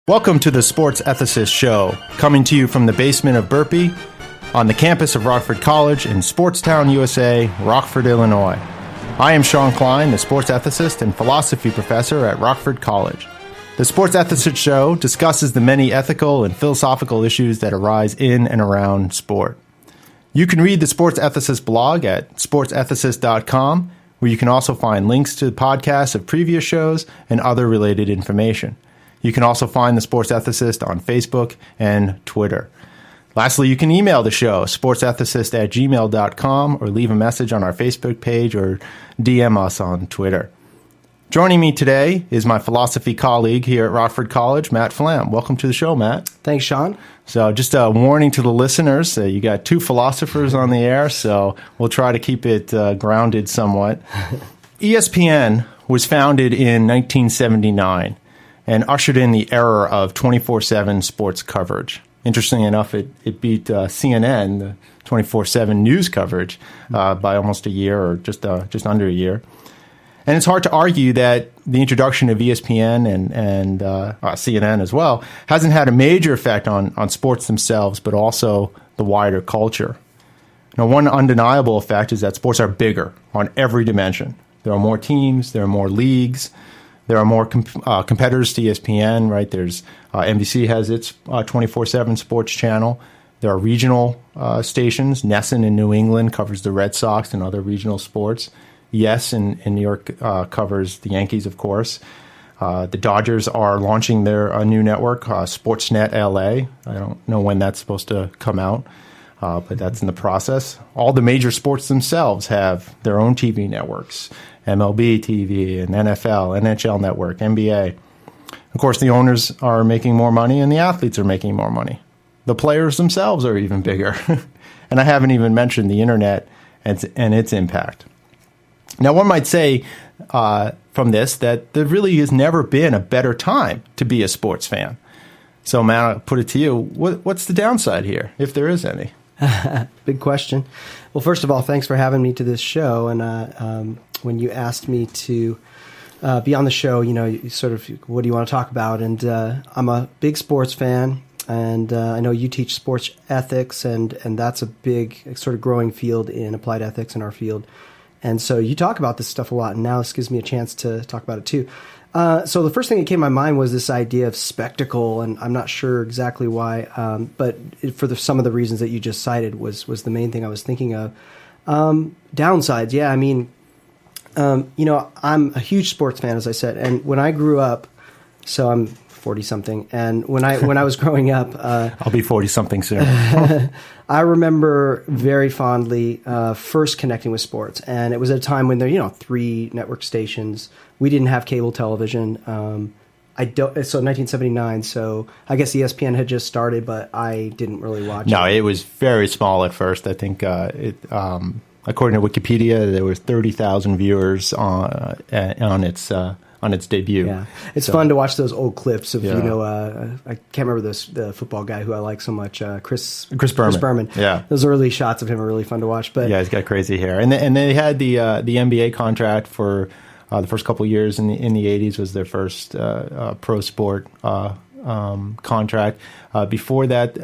Welcome to the Sports Ethicist Show, coming to you from the basement of Burpee on the campus of Rockford College in Sportstown, USA, Rockford, Illinois. I am Shawn Klein, the sports ethicist and philosophy professor at Rockford College. The Sports Ethicist Show discusses the many ethical and philosophical issues that arise in and around sport. You can read the Sports Ethicist blog at sportsethicist.com, where you can also find links to podcasts of previous shows and other related information. You can also find the Sports Ethicist on Facebook and Twitter. Lastly, you can email the show, sportsethicist@gmail.com, or leave a message on our Facebook page or DM us on Twitter. Joining me today is my philosophy colleague here at Rockford College, Matt Flamm. Welcome to the show, Matt. Thanks, Shawn. So just a warning to the listeners, you got two philosophers on the air, so we'll try to keep it grounded somewhat. ESPN was founded in 1979. And ushered in the era of 24/7 sports coverage. Interestingly enough, it beat CNN, the 24/7 news coverage, by almost a year or just under a year. And it's hard to argue that the introduction of ESPN and CNN as well hasn't had a major effect on sports themselves, but also the wider culture. Now, one undeniable effect is that sports are bigger on every dimension. There are more teams, there are more leagues. There are more competitors to ESPN, right? There's NBC has its 24/7 sports channel. There are regional stations. Nesson in New England covers the Red Sox and other regional sports. Yes in New York covers the Yankees, of course. The Dodgers are launching their new network, Sportsnet LA. I don't know when that's supposed to come out, but that's in the process. All the major sports themselves have their own TV networks. MLB TV and NFL, NHL Network, NBA. Of course, the owners are making more money and the athletes are making more money. The players themselves are even bigger. And I haven't even mentioned the internet and its impact. Now, one might say from this that there really has never been a better time to be a sports fan. So, Matt, I'll put it to you. What's the downside here, if there is any? Big question. Well, first of all, thanks for having me to this show. And when you asked me to be on the show, you sort of, what do you want to talk about? And I'm a big sports fan, and I know you teach sports ethics, and that's a big sort of growing field in applied ethics in our field. And so you talk about this stuff a lot, and now this gives me a chance to talk about it too. So the first thing that came to my mind was this idea of spectacle, and I'm not sure exactly why, but for some of the reasons that you just cited was the main thing I was thinking of. Downsides, yeah, I mean, I'm a huge sports fan, as I said, and when I grew up, so I'm 40-something, and when I was growing up... I'll be 40-something soon. I remember very fondly first connecting with sports, and it was at a time when there were, 3 network stations. We didn't have cable television. So 1979, so I guess ESPN had just started, but I didn't really watch it. No, it was very small at first. I think according to Wikipedia, there was 30,000 viewers on its debut. Yeah, it's fun to watch those old clips of I can't remember the football guy who I like so much, Chris Berman. Yeah, those early shots of him are really fun to watch. But yeah, he's got crazy hair, and they had the NBA contract for the first couple of years in the 80s was their first pro sport contract. Before that,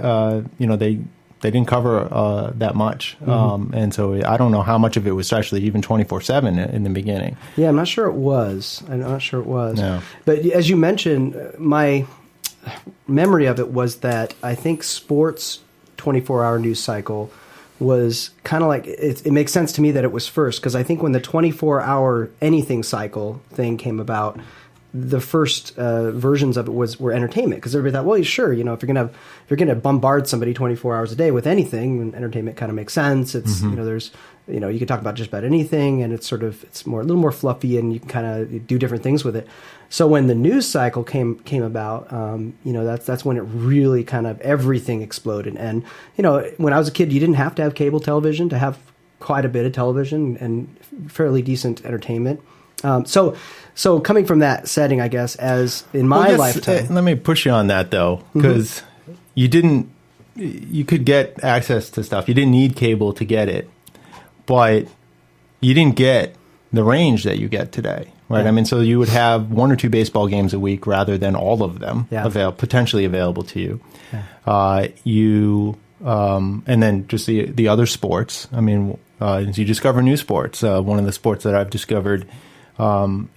they didn't cover that much. And so I don't know how much of it was actually even 24/7 in the beginning. Yeah, I'm not sure it was. No. But as you mentioned, my memory of it was that I think sports 24-hour news cycle was kind of like, it makes sense to me that it was first, because I think when the 24-hour anything cycle thing came about, the first versions of it were entertainment, because everybody thought, well, sure, if you're gonna bombard somebody 24 hours a day with anything, entertainment kind of makes sense. It's there's you can talk about just about anything, and it's a little more fluffy, and you can kind of do different things with it. So when the news cycle came about, that's when it really kind of everything exploded. And when I was a kid, you didn't have to have cable television to have quite a bit of television and fairly decent entertainment. So coming from that setting, I guess, as in my lifetime. Let me push you on that, though, because you could get access to stuff. You didn't need cable to get it, but you didn't get the range that you get today, right? Yeah. I mean, so you would have 1 or 2 baseball games a week rather than all of them potentially available to you. And then just the other sports. I mean, as you discover new sports, one of the sports that I've discovered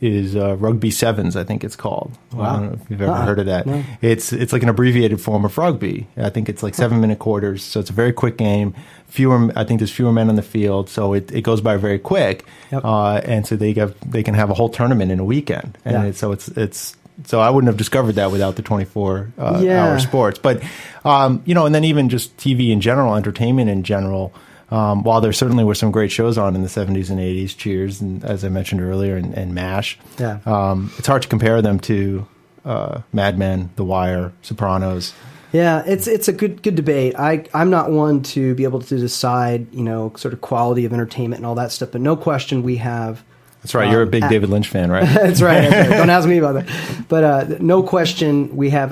is rugby sevens, I think it's called. Wow. I don't know if you've ever heard of that. No. It's like an abbreviated form of rugby. I think it's like 7-minute quarters, so it's a very quick game. I think there's fewer men on the field, so it goes by very quick. Yep. And so they can have a whole tournament in a weekend. And so I wouldn't have discovered that without the 24-hour sports. But and then even just TV in general, entertainment in general. While there certainly were some great shows on in the 70s and 80s, Cheers, and as I mentioned earlier, and MASH, it's hard to compare them to Mad Men, The Wire, Sopranos. Yeah, it's a good debate. I'm not one to be able to decide, sort of quality of entertainment and all that stuff, but no question we have. That's right. You're a big David Lynch fan, right? That's right. Don't ask me about that. But no question we have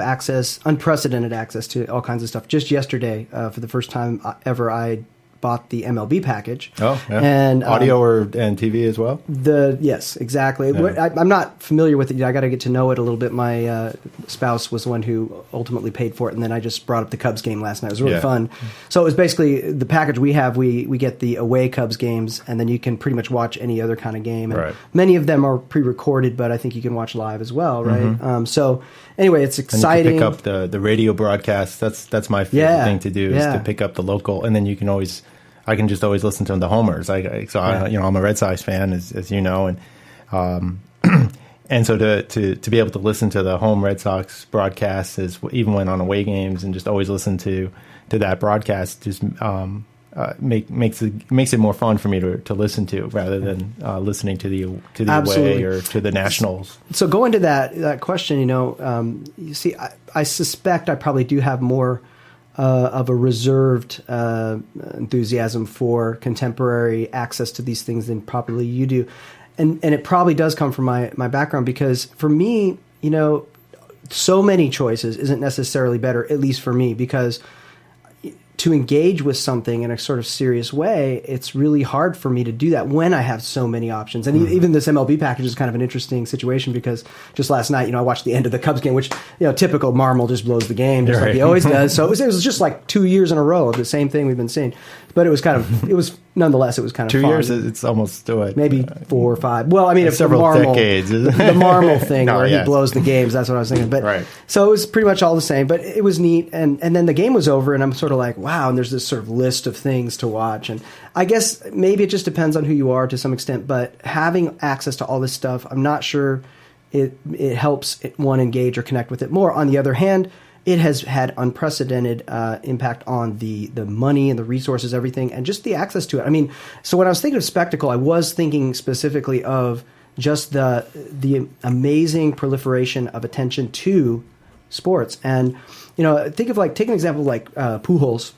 unprecedented access to all kinds of stuff. Just yesterday, for the first time ever, I bought the MLB package. Oh, yeah. And audio and TV as well? Yes, exactly. Yeah. I'm not familiar with it yet. I got to get to know it a little bit. My spouse was the one who ultimately paid for it, and then I just brought up the Cubs game last night. It was really fun. So it was basically the package we have. We get the away Cubs games, and then you can pretty much watch any other kind of game. And many of them are pre-recorded, but I think you can watch live as well, right? Mm-hmm. So anyway, it's exciting. And you can pick up the radio broadcast. That's my favorite thing to do is to pick up the local, and then you can I can just always listen to the homers. I'm a Red Sox fan, as you know, and and so to be able to listen to the home Red Sox broadcast even when on away games, and just always listen to that broadcast just makes it more fun for me to listen to rather than listening to the away or to the Nationals. So going to that question, you see, I suspect I probably do have more of a reserved enthusiasm for contemporary access to these things than probably you do. And it probably does come from my background, because for me, so many choices isn't necessarily better, at least for me, because to engage with something in a sort of serious way, it's really hard for me to do that when I have so many options. And even this MLB package is kind of an interesting situation, because just last night, I watched the end of the Cubs game, which, typical Marmol just blows the game just like he always does. So it was just like 2 years in a row of the same thing we've been seeing. But it was nonetheless, it was kind of 2 fun. years, it's almost maybe 4 or 5. Well, I mean, if several decades. The Marmol thing where he blows the games, that's what I was thinking. But so it was pretty much all the same, but it was neat. And then the game was over, and I'm sort of like, wow, and there's this sort of list of things to watch. And I guess maybe it just depends on who you are to some extent, but having access to all this stuff, I'm not sure it helps one engage or connect with it more. On the other hand, it has had unprecedented impact on the money and the resources, everything, and just the access to it. I mean, so when I was thinking of spectacle, I was thinking specifically of just the amazing proliferation of attention to sports. And, take an example like Pujols.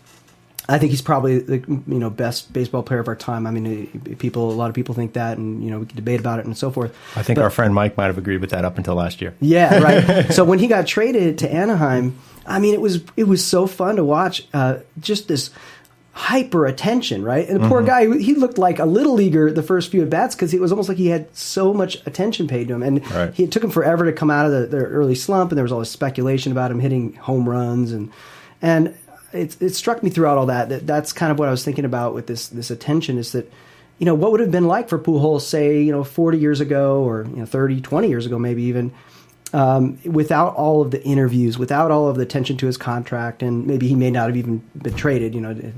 I think he's probably the best baseball player of our time. I mean, a lot of people think that, and we can debate about it and so forth. I think our friend Mike might have agreed with that up until last year. Yeah, right. So when he got traded to Anaheim, I mean, it was so fun to watch. Just this hyper attention, right? And the poor guy, he looked like a little leaguer the first few at bats, because it was almost like he had so much attention paid to him, and it took him forever to come out of the early slump, and there was all this speculation about him hitting home runs and. It struck me throughout all that's kind of what I was thinking about with this attention, is that, what would it have been like for Pujols, say, 40 years ago, or 30, 20 years ago, maybe even, without all of the interviews, without all of the attention to his contract, and maybe he may not have even been traded.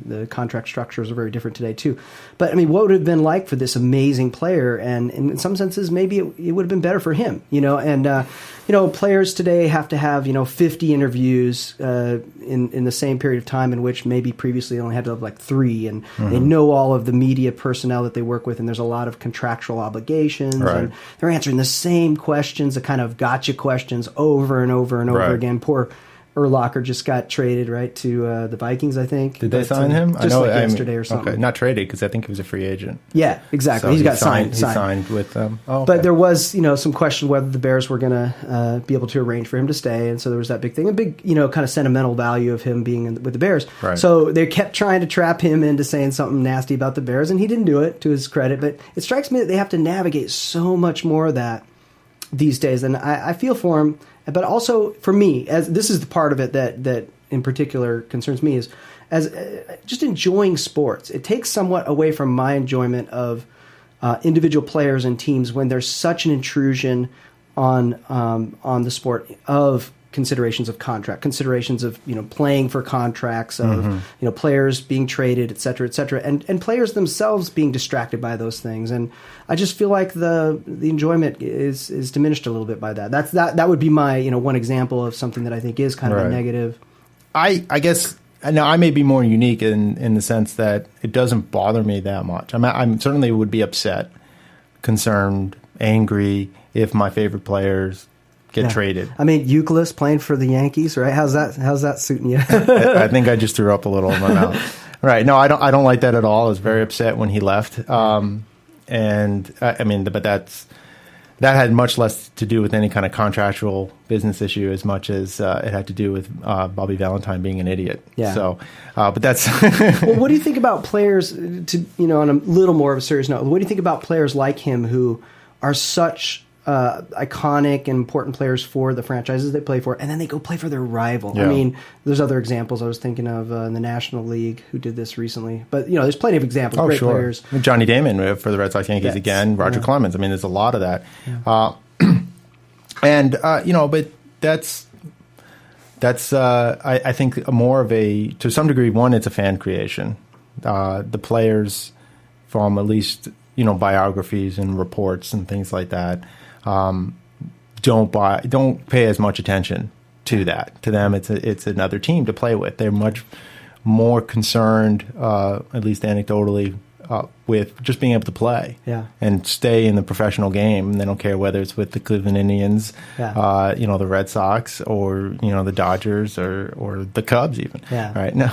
The contract structures are very different today too. But I mean, what would it have been like for this amazing player? And in some senses, maybe it would have been better for him. And players today have to have 50 interviews in the same period of time, in which maybe previously they only had to have like 3, and they know all of the media personnel that they work with, and there's a lot of contractual obligations, and they're answering the same questions, the kind of gotcha questions over and over and over again. Poor Urlacher just got traded to the Vikings, I think. Did they sign him? Just yesterday or something. Okay, not traded, because I think he was a free agent. Yeah, exactly. So he got signed. He signed with them. But there was some question whether the Bears were going to be able to arrange for him to stay, and so there was that big thing, a big kind of sentimental value of him being with the Bears. Right. So they kept trying to trap him into saying something nasty about the Bears, and he didn't do it, to his credit. But it strikes me that they have to navigate so much more of that these days, and I feel for him, but also for me, as this is the part of it that in particular concerns me, is as just enjoying sports. It takes somewhat away from my enjoyment of individual players and teams when there's such an intrusion on the sport of considerations of contract, considerations of playing for contracts, of players being traded, et cetera, and players themselves being distracted by those things. And I just feel like the enjoyment is diminished a little bit by that. That would be my one example of something that I think is kind of a negative. I guess now I may be more unique in the sense that it doesn't bother me that much. I'm certainly would be upset, concerned, angry if my favorite players get traded. I mean, Euclid playing for the Yankees, right? How's that suiting you? I think I just threw up a little in my mouth. Right. No, I don't like that at all. I was very upset when he left. And I mean, but that had much less to do with any kind of contractual business issue as much as it had to do with Bobby Valentine being an idiot. Yeah. So, but that's. Well, what do you think about players? On a little more of a serious note, what do you think about players like him who are such iconic and important players for the franchises they play for, and then they go play for their rival? Yeah. I mean, there's other examples. I was thinking of in the National League who did this recently, but there's plenty of examples. Great players. Johnny Damon for the Red Sox Yankees again. Roger Clemens. I mean, there's a lot of that. Yeah. But that's I think more of to some degree, one, it's a fan creation. The players, from at least biographies and reports and things like that, don't pay as much attention to that. To them, it's another team to play with. They're much more concerned, at least anecdotally, with just being able to play and stay in the professional game. And they don't care whether it's with the Cleveland Indians, the Red Sox, or the Dodgers or the Cubs even. Yeah. Right. No.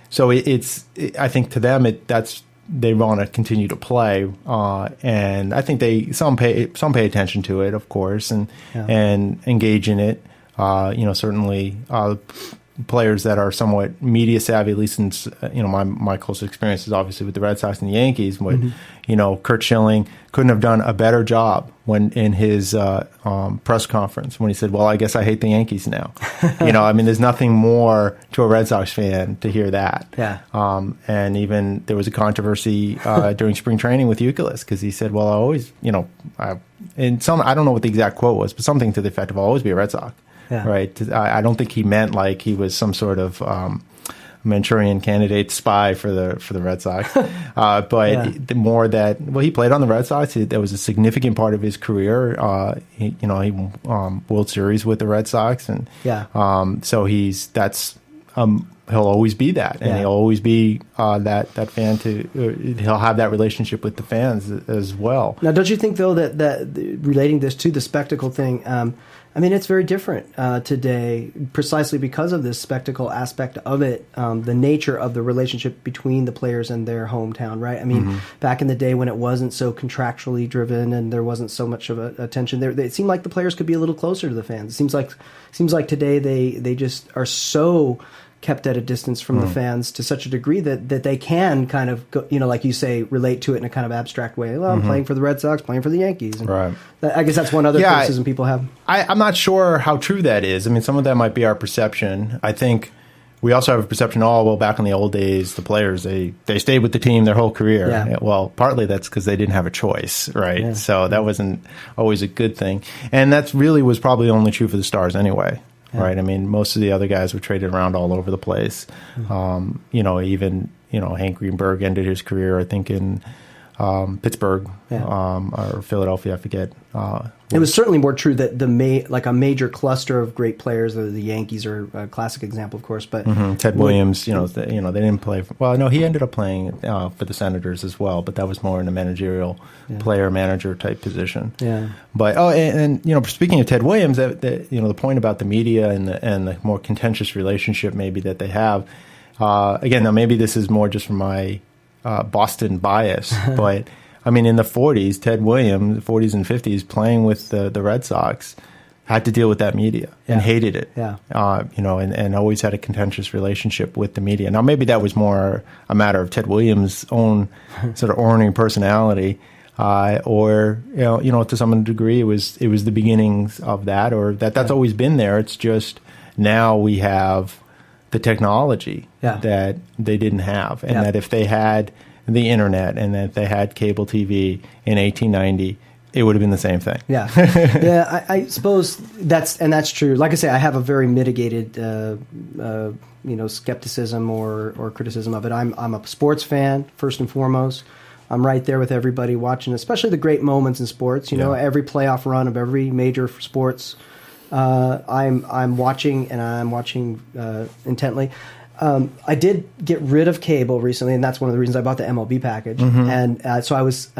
So I think to them they want to continue to play, and I think some pay attention to it, of course, and engage in it. Certainly players that are somewhat media savvy, at least since my close experience is obviously with the Red Sox and the Yankees. But Curt Schilling couldn't have done a better job when in his press conference when he said, "Well, I guess I hate the Yankees now." I mean, there's nothing more to a Red Sox fan to hear that. Yeah. And even there was a controversy during spring training with Euclid because he said, "Well, I always, I don't know what the exact quote was, but something to the effect of I'll always be a Red Sox." Yeah. Right. I don't think he meant like he was some sort of Manchurian candidate spy for the Red Sox, but the more that he played on the Red Sox. That was a significant part of his career. He won World Series with the Red Sox, and so he'll always be that, and he'll always be that fan. He'll have that relationship with the fans as well. Now, don't you think though that relating this to the spectacle thing? I mean, it's very different today, precisely because of this spectacle aspect of it, the nature of the relationship between the players and their hometown, right? I mean, back in the day when it wasn't so contractually driven and there wasn't so much of a tension, it seemed like the players could be a little closer to the fans. It seems like today they just are so kept at a distance from the fans to such a degree that they can kind of go, like you say, relate to it in a kind of abstract way. Well, I'm playing for the Red Sox, playing for the Yankees. And right. I guess that's one other criticism people have. I'm not sure how true that is. I mean, some of that might be our perception. I think we also have a perception, back in the old days, the players, they stayed with the team their whole career. Yeah. Well, partly that's because they didn't have a choice, right? Yeah. So that wasn't always a good thing. And that really was probably only true for the Stars anyway. Yeah. Right. I mean, most of the other guys were traded around all over the place. Even Hank Greenberg ended his career, I think, in Pittsburgh or Philadelphia. I forget. It was certainly more true that a major cluster of great players. The Yankees are a classic example, of course. But Ted Williams, they didn't play. He ended up playing for the Senators as well, but that was more in a managerial player-manager type position. Yeah. But speaking of Ted Williams, the point about the media and the more contentious relationship maybe that they have. Again, now maybe this is more just from my Boston bias, but. I mean, in the 40s, Ted Williams, 40s and 50s, playing with the Red Sox, had to deal with that media and hated it. Yeah. And always had a contentious relationship with the media. Now, maybe that was more a matter of Ted Williams' own sort of ornery personality. or to some degree it was the beginnings of that, or that's always been there. It's just now we have the technology that they didn't have, and that if they had the internet and that they had cable TV in 1890, it would have been the same thing. Yeah. I suppose that's true. Like I say, I have a very mitigated, skepticism or criticism of it. I'm a sports fan first and foremost. I'm right there with everybody watching, especially the great moments in sports. Every playoff run of every major sports. I'm watching, and I'm watching intently. I did get rid of cable recently, and that's one of the reasons I bought the MLB package. And so I was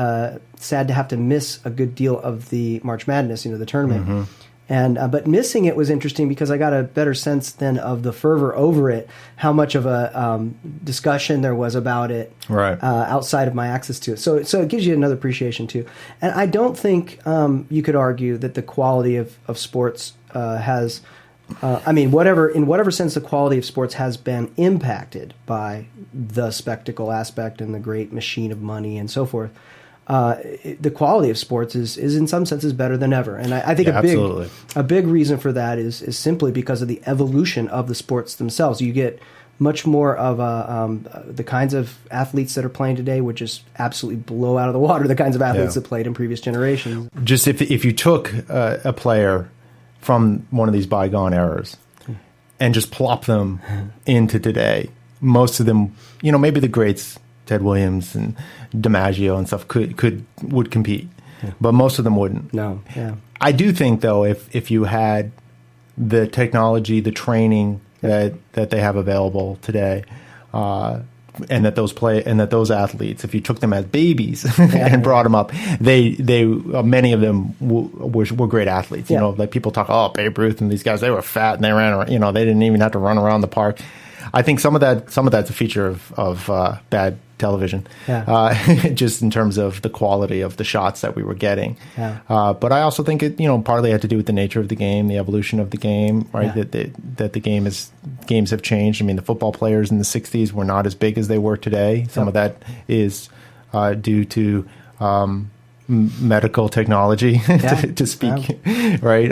sad to have to miss a good deal of the March Madness, the tournament. And but missing it was interesting because I got a better sense then of the fervor over it, how much of a discussion there was about it outside of my access to it. So it gives you another appreciation too. And I don't think you could argue that the quality of sports has, in whatever sense the quality of sports has been impacted by the spectacle aspect and the great machine of money and so forth. The quality of sports is in some senses better than ever, and I think a big reason for that is simply because of the evolution of the sports themselves. You get much more of the kinds of athletes that are playing today, which is absolutely blow out of the water the kinds of athletes that played in previous generations. Just if you took a player from one of these bygone eras and just plop them into today, most of them, maybe the greats, Ted Williams and DiMaggio and stuff would compete, but most of them wouldn't. No, yeah. I do think though, if you had the technology, the training that they have available today, and that those athletes, if you took them as babies and brought them up, they many of them were great athletes. Like people talk, Babe Ruth and these guys, they were fat and they ran around. They didn't even have to run around the park. I think some of that's a feature of bad television, just in terms of the quality of the shots that we were getting. But I also think it, partly had to do with the nature of the game, the evolution of the game, right? That the games have changed. The football players in the '60s were not as big as they were today. Some of that is due to medical technology, to speak, right?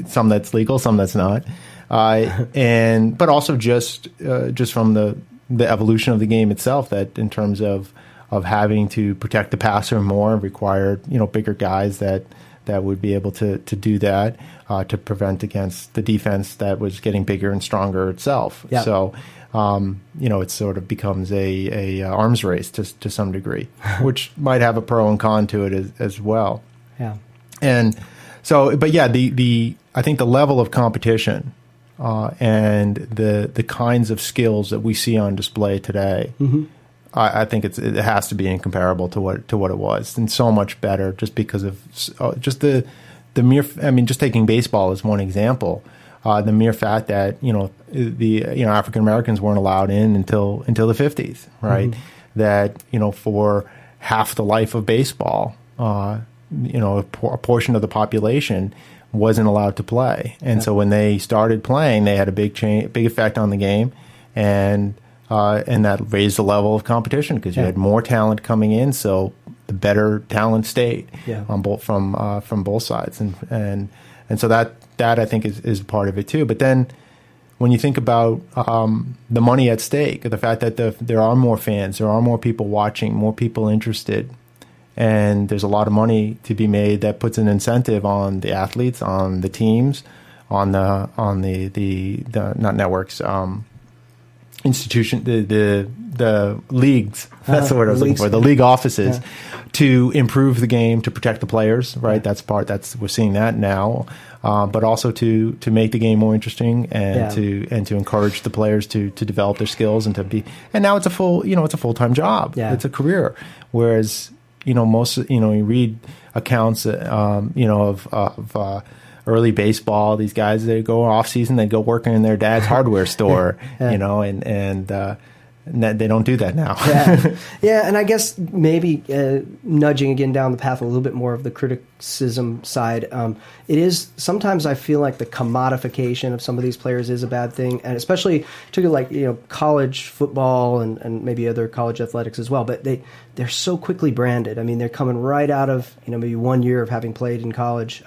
Some that's legal, some that's not. But also just from the evolution of the game itself, that in terms of having to protect the passer more required, bigger guys that would be able to do that, to prevent against the defense that was getting bigger and stronger itself. So, it sort of becomes a arms race to some degree, which might have a pro and con to it as well. And so, but I think the level of competition, and the kinds of skills that we see on display today, I think it has to be incomparable to what it was, and so much better, just because of just the mere. Just taking baseball as one example, the mere fact that African Americans weren't allowed in until the 50s, right? That for half the life of baseball, a portion of the population wasn't allowed to play, and so when they started playing, they had a big effect on the game, and that raised the level of competition because you had more talent coming in, so the better talent stayed on from both sides, and so that I think is part of it too. But then when you think about the money at stake, the fact that there are more fans, there are more people watching, more people interested. And there's a lot of money to be made that puts an incentive on the athletes, on the teams, on the not networks, institution, the leagues. That's the word I was looking for. The league offices to improve the game, to protect the players. Right. We're seeing that now, but also to make the game more interesting and to encourage the players to develop their skills and now it's a full-time job. It's a career, whereas. You read accounts, of early baseball. These guys, they go off season, they go working in their dad's hardware store, and they don't do that now. Yeah, and I guess maybe nudging again down the path a little bit more of the criticism side, it is sometimes I feel like the commodification of some of these players is a bad thing, and especially to like college football and maybe other college athletics as well. But they're so quickly branded. I mean, they're coming right out of maybe 1 year of having played in college,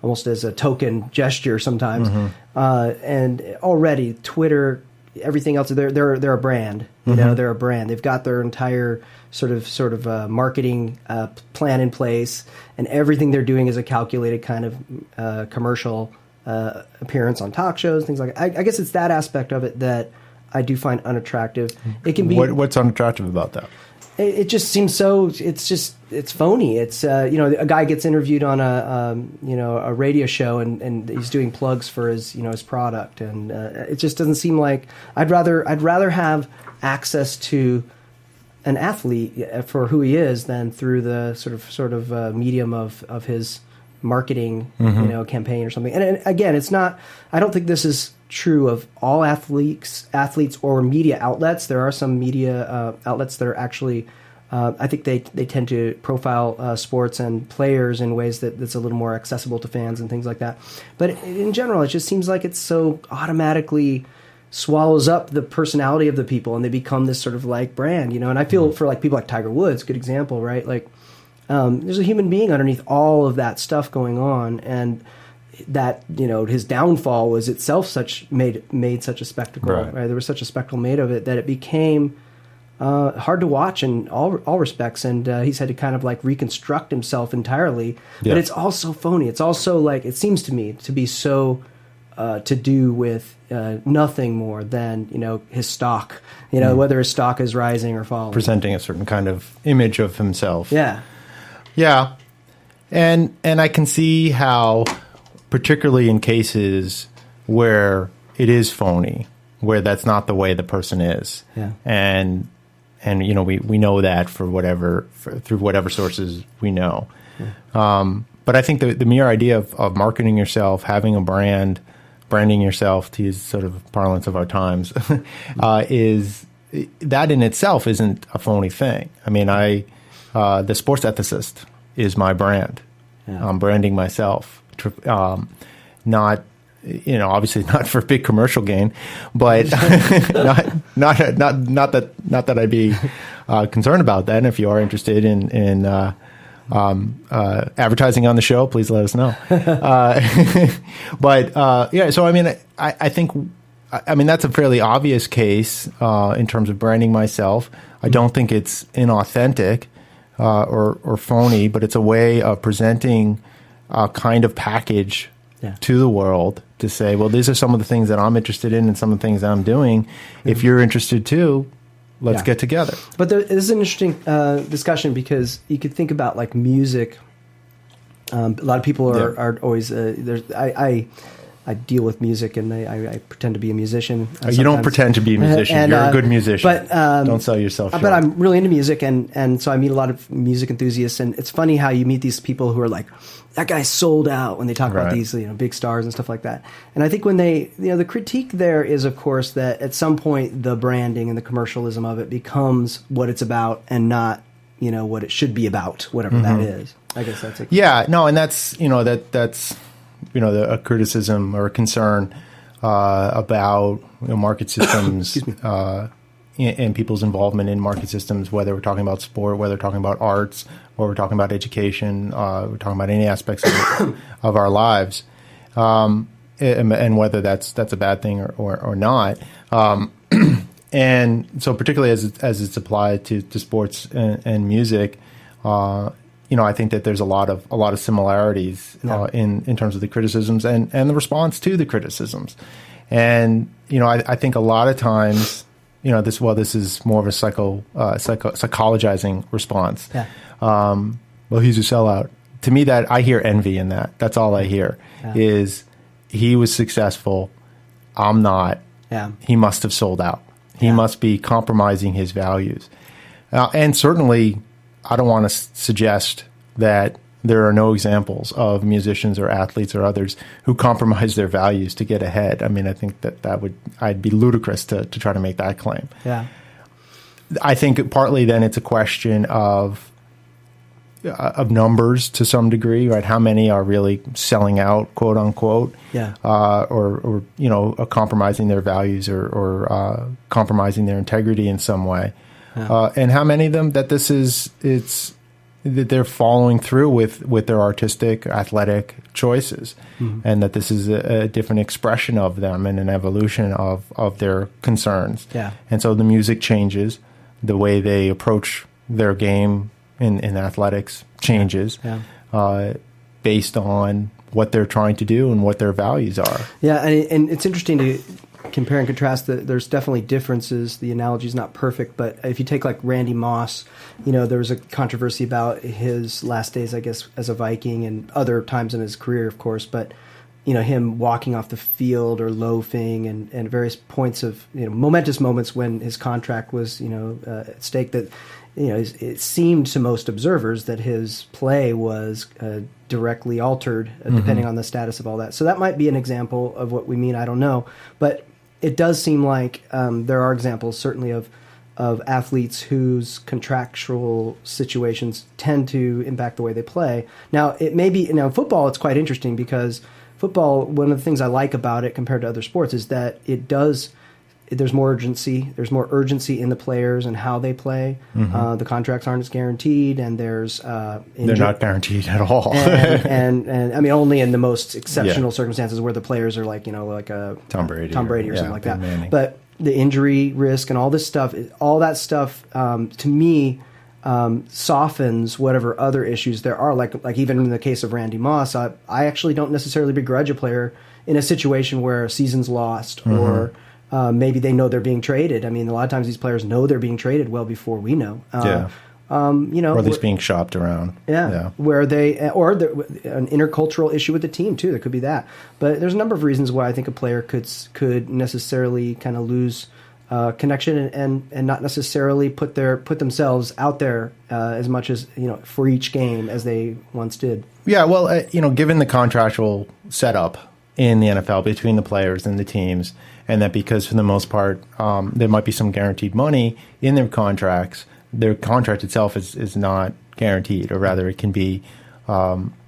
almost as a token gesture sometimes, and already Twitter. Everything else, they're a brand. They're a brand. They've got their entire sort of marketing plan in place, and everything they're doing is a calculated kind of commercial appearance on talk shows, things like that. I guess it's that aspect of it that I do find unattractive. It can be what's unattractive about that? It just seems so. It's phony. It's a guy gets interviewed on a radio show and he's doing plugs for his his product, and it just doesn't seem like I'd rather have access to an athlete for who he is than through the sort of medium of his marketing campaign or something. And again, it's not. I don't think this is true of all athletes or media outlets. There are some media outlets that are actually I think they tend to profile sports and players in ways that's a little more accessible to fans and things like that. But in general, it just seems like it's so automatically swallows up the personality of the people, and they become this sort of like brand, and I feel for like people like Tiger Woods, good example, right? Like there's a human being underneath all of that stuff going on, and that his downfall was itself made such a spectacle. Right? There was such a spectacle made of it that it became hard to watch in all respects, and he's had to kind of like reconstruct himself entirely. But it's also phony. It's also like, it seems to me to be so to do with nothing more than his stock. Whether his stock is rising or falling, presenting a certain kind of image of himself. Yeah, and I can see how, particularly in cases where it is phony, where that's not the way the person is. And we know that through whatever sources we know. But I think the mere idea of marketing yourself, having a branding yourself, to use sort of parlance of our times, is that in itself isn't a phony thing. I mean, the sports ethicist is my brand. I'm branding myself. Not, obviously not for big commercial gain, but not that I'd be concerned about that. And if you are interested in advertising on the show, please let us know. So I mean, I think that's a fairly obvious case in terms of branding myself. I don't think it's inauthentic or phony, but it's a way of presenting a kind of package to the world to say, well, these are some of the things that I'm interested in and some of the things that I'm doing. If you're interested too, let's get together. But there is an interesting discussion, because you could think about like music. A lot of people are always I deal with music, and I pretend to be a musician. You don't pretend to be a musician. You're a good musician. But don't sell yourself short. But I'm really into music, and so I meet a lot of music enthusiasts, and it's funny how you meet these people who are like, that guy's sold out, when they talk about these big stars and stuff like that. And I think when they the critique there is, of course, that at some point the branding and the commercialism of it becomes what it's about, and not what it should be about, whatever that is. I guess that's it. Yeah, no, and that's that's a criticism or a concern about market systems and people's involvement in market systems, whether we're talking about sport, whether we're talking about arts, or we're talking about education, we're talking about any aspects of our lives, and whether that's a bad thing or not. And so particularly as it's applied to sports and music, I think that there's a lot of similarities in terms of the criticisms and the response to the criticisms. And I think a lot of times this is more of a psychologizing response. Well, he's a sellout. To me, that I hear envy in that. That's all I hear is he was successful. I'm not. He must have sold out. He must be compromising his values. And certainly, I don't want to suggest that there are no examples of musicians or athletes or others who compromise their values to get ahead. I mean, I think I'd be ludicrous to try to make that claim. I think partly then it's a question of numbers to some degree, right? How many are really selling out, quote unquote, or compromising their values or compromising their integrity in some way, and how many of them that that they're following through with their artistic, athletic choices, and that this is a different expression of them and an evolution of their concerns. Yeah. And so the music changes, the way they approach their game in athletics changes based on what they're trying to do and what their values are. Yeah, and it's interesting to compare and contrast. There's definitely differences. The analogy is not perfect, but if you take like Randy Moss, there was a controversy about his last days, I guess, as a Viking and other times in his career, of course, but him walking off the field or loafing and various points of, momentous moments when his contract was, at stake, that, it seemed to most observers that his play was directly altered depending on the status of all that. So that might be an example of what we mean. I don't know. But it does seem like there are examples certainly of athletes whose contractual situations tend to impact the way they play. Now, it may be, football, it's quite interesting because football, one of the things I like about it compared to other sports is that there's more urgency. There's more urgency in the players and how they play. The contracts aren't as guaranteed, and there's they're not guaranteed at all. and I mean, only in the most exceptional circumstances where the players are like a Tom Brady or something like that. Manning. But the injury risk and all this stuff, to me, softens whatever other issues there are. Like even in the case of Randy Moss, I actually don't necessarily begrudge a player in a situation where a season's lost or maybe they know they're being traded. I mean, a lot of times these players know they're being traded well before we know. Or at least being shopped around. Where an intercultural issue with the team too. There could be that. But there's a number of reasons why I think a player could necessarily kind of lose connection and not necessarily put themselves out there as much as for each game as they once did. Yeah, well, given the contractual setup in the NFL between the players and the teams, and that because for the most part there might be some guaranteed money in their contracts, their contract itself is not guaranteed, or rather it can be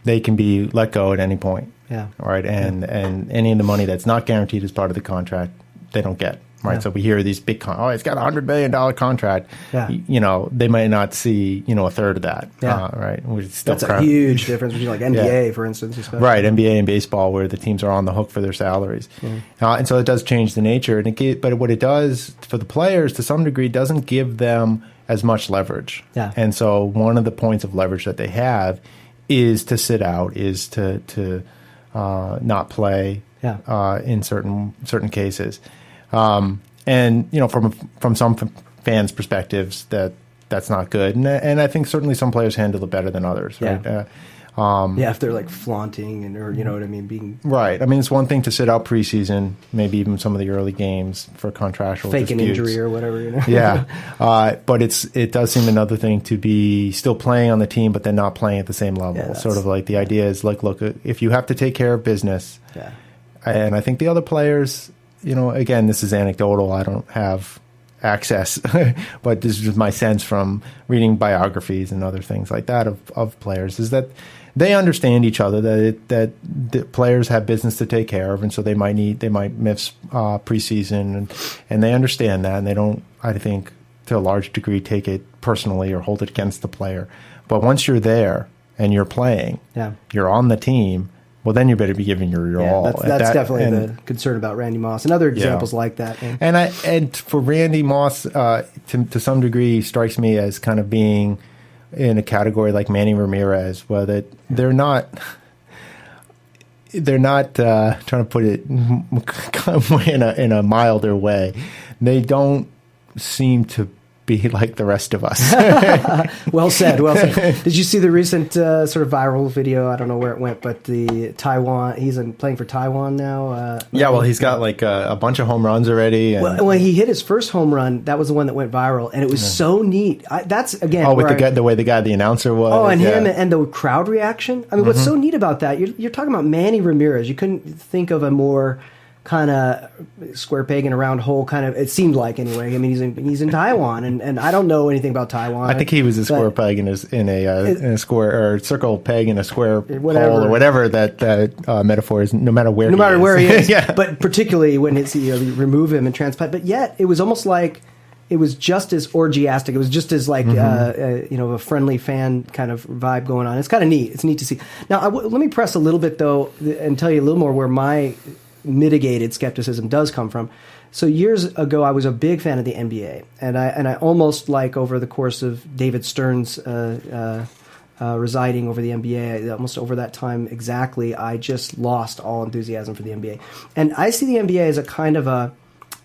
they can be let go at any point. Yeah. Right. And any of the money that's not guaranteed as part of the contract, they don't get. Right. Yeah. So we hear these big, it's got $100 billion contract. Yeah. They might not see, a third of that. Yeah. Right. That's a huge difference between like NBA, for instance. Especially. Right. NBA and baseball, where the teams are on the hook for their salaries. And so it does change the nature. But what it does for the players to some degree doesn't give them as much leverage. Yeah. And so one of the points of leverage that they have is to sit out, is to not play in certain cases. And from some fans' perspectives, that's not good, and I think certainly some players handle it better than others, right? If they're like flaunting or what I mean, being right. I mean, it's one thing to sit out preseason, maybe even some of the early games for contractual fake an disputes. injury or whatever. But it does seem another thing to be still playing on the team, but then not playing at the same level. Yeah, sort of like the idea is like, look, if you have to take care of business, and I think the other players. Again, this is anecdotal. I don't have access, but this is just my sense from reading biographies and other things like that of players, is that they understand each other, that the players have business to take care of, and so they might miss preseason, and they understand that, and they don't, I think, to a large degree, take it personally or hold it against the player. But once you're there and you're playing, you're on the team. Well, then you better be giving your all. That's definitely the concern about Randy Moss and other examples like that. Yeah. And for Randy Moss, to some degree, strikes me as kind of being in a category like Manny Ramirez, where that they're not trying to put it in a milder way. They don't seem to be like the rest of us. Well said. Did you see the recent sort of viral video? I don't know where it went, but the Taiwan, he's playing for Taiwan now. He's got like a bunch of home runs already. And when he hit his first home run, that was the one that went viral, and it was so neat. That's, again... with the announcer was. Oh, and him and the crowd reaction. I mean, what's so neat about that, you're talking about Manny Ramirez. You couldn't think of a more kind of square peg in a round hole kind of, it seemed like anyway. I mean, he's in Taiwan, and I don't know anything about Taiwan. I think he was a square peg in a square, or circle peg in a square whatever. hole, or whatever that metaphor is, no matter where he is. Yeah. But particularly when it's, you remove him and transplant, but yet it was almost like it was just as orgiastic. It was just as like, a friendly fan kind of vibe going on. It's kind of neat. It's neat to see. Now, let me press a little bit though, and tell you a little more where my mitigated skepticism does come from. So years ago, I was a big fan of the NBA, and I almost, like, over the course of David Stern's residing over the NBA, almost over that time exactly, I just lost all enthusiasm for the NBA. And I see the NBA as a kind of a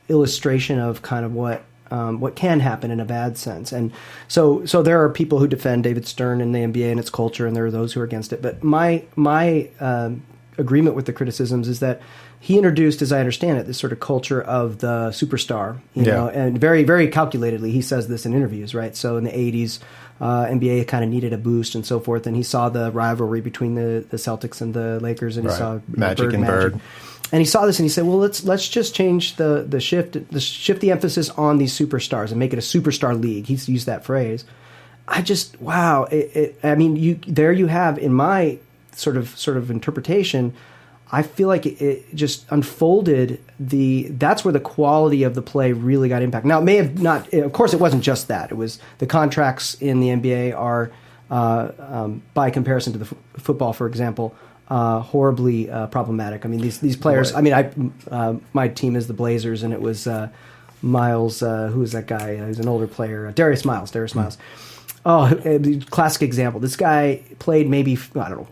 illustration of kind of what can happen in a bad sense. And so there are people who defend David Stern and the NBA and its culture, and there are those who are against it. But my agreement with the criticisms is that he introduced, as I understand it, this sort of culture of the superstar, you know, and very, very calculatedly, he says this in interviews, right? So in the 80s, NBA kind of needed a boost and so forth, and he saw the rivalry between the Celtics and the Lakers, and he saw Magic and Bird. And he saw this, and he said, "Well, let's just change the shift the emphasis on these superstars and make it a superstar league." He's used that phrase. I just I mean, you have, in my sort of interpretation, I feel like it just unfolded that's where the quality of the play really got impacted. Now, it may have not, of course, it wasn't just that. It was the contracts in the NBA are, by comparison to the football, for example, horribly problematic. I mean, these players, I mean, my team is the Blazers, and it was Miles, who is that guy? He's an older player, Darius Miles. Oh, classic example. This guy played maybe, I don't know,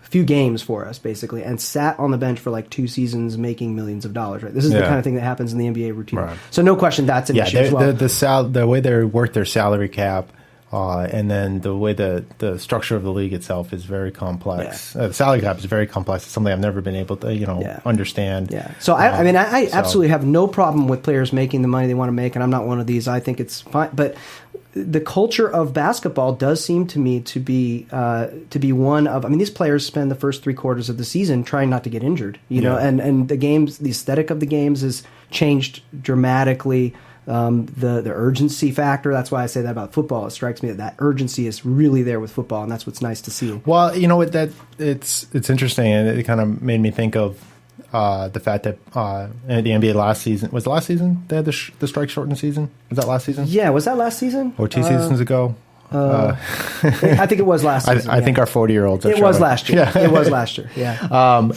few games for us, basically, and sat on the bench for like 2 seasons making millions of dollars, right? This is the kind of thing that happens in the NBA routine. Right. So no question that's an issue as well. The way they work their salary cap, and then the way the structure of the league itself is very complex. The salary cap is very complex. It's something I've never been able to, understand. Yeah. So I mean, I absolutely have no problem with players making the money they want to make, and I'm not one of these. I think it's fine, but the culture of basketball does seem to me to be one of. I mean, these players spend the first 3 quarters of the season trying not to get injured, you know, and the games, the aesthetic of the games has changed dramatically. The urgency factor. That's why I say that about football. It strikes me that urgency is really there with football, and that's what's nice to see. Well, you know what, it's interesting, and it kind of made me think of the fact that the NBA last season, was it last season they had the strike shortened season? Was that last season? Yeah, was that last season or 2 seasons ago? I think it was last season. I think our 40-year-olds. It was last year. Yeah. It was last year. Yeah.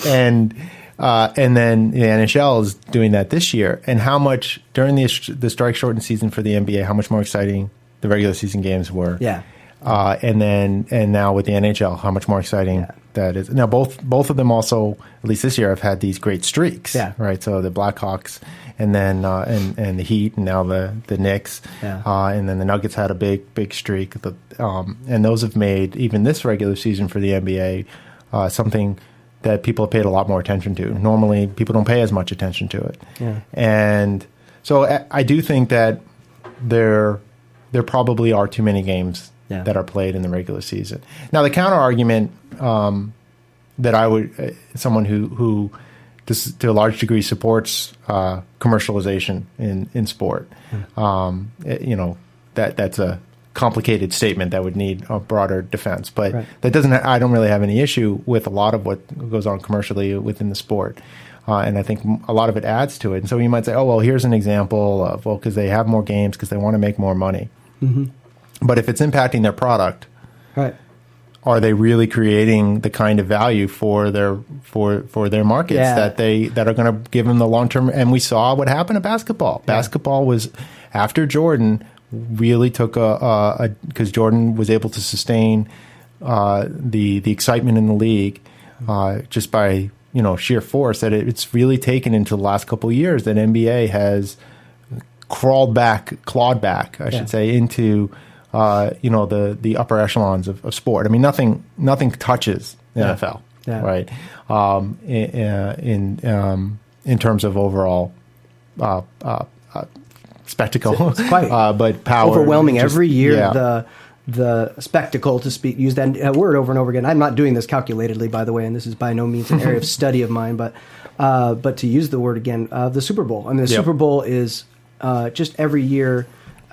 And then the NHL is doing that this year. And how much during the strike shortened season for the NBA, how much more exciting the regular season games were. Yeah. And now with the NHL, how much more exciting that is. Now both of them also, at least this year, have had these great streaks. Yeah. Right. So the Blackhawks, and then and the Heat, and now the Knicks. Yeah. And then the Nuggets had a big streak. And those have made even this regular season for the NBA something that people have paid a lot more attention to. Normally, people don't pay as much attention to it. Yeah. And so I do think that there probably are too many games that are played in the regular season. Now, the counter argument that I would, someone who to a large degree supports commercialization in sport, that's a complicated statement that would need a broader defense, but that doesn't. I don't really have any issue with a lot of what goes on commercially within the sport, and I think a lot of it adds to it. And so you might say, "Oh, well, here's an example of because they have more games because they want to make more money." Mm-hmm. But if it's impacting their product, are they really creating the kind of value for their markets that are going to give them the long term? And we saw what happened to basketball. Yeah. Basketball was after Jordan. Really took because Jordan was able to sustain the excitement in the league just by sheer force that it's really taken into the last couple of years that NBA has clawed back, I should say, into the upper echelons of sport. I mean, nothing touches the NFL, right? In terms of overall spectacle, it's quite but power overwhelming every year. The spectacle, to use that word over and over again. I'm not doing this calculatedly, by the way, and this is by no means an area of study of mine, but But to use the word again, the Super Bowl. I mean, the Super Bowl is just every year